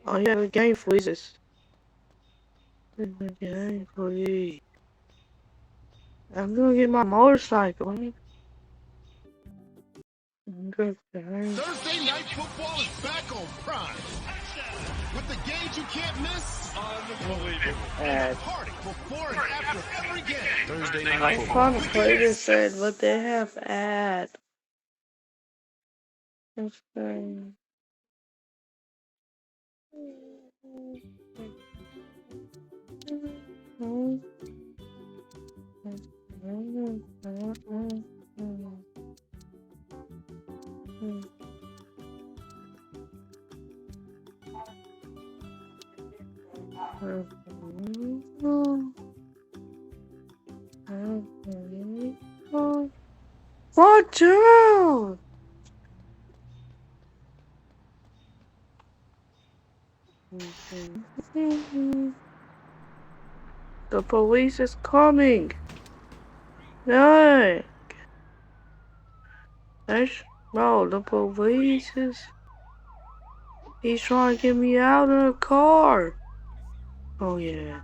Oh yeah, the game freezes. The game freezes. I'm gonna get my motorcycle. Thursday Night Football is back on Prime. With the games you can't miss. Unbelievable. And the party before and after every game. Thursday Night I'm Football. trying to play this ad, but they have ad. Insane. Watch out! The police is coming. No, bro, the police is. He's trying to get me out of the car. Oh yeah.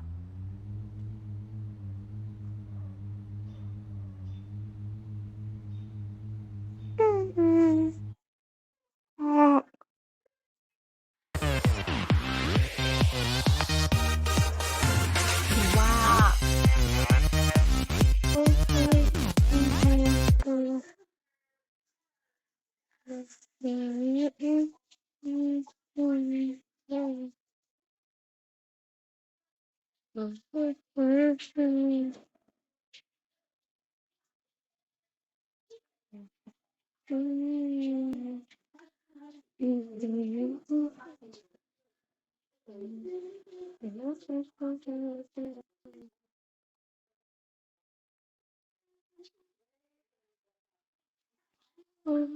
Oh.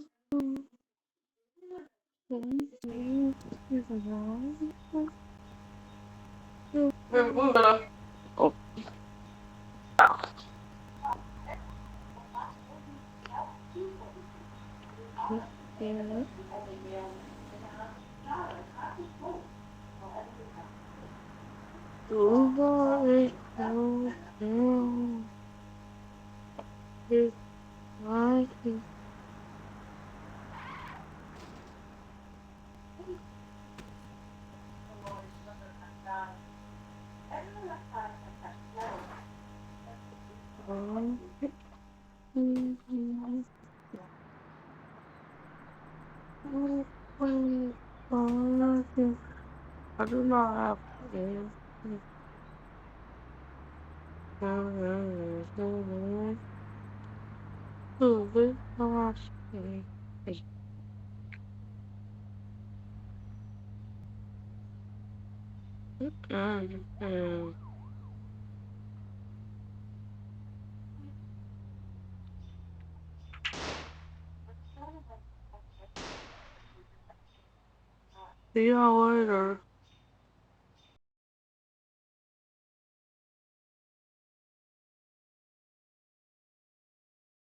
Oh. I do not have See y'all later.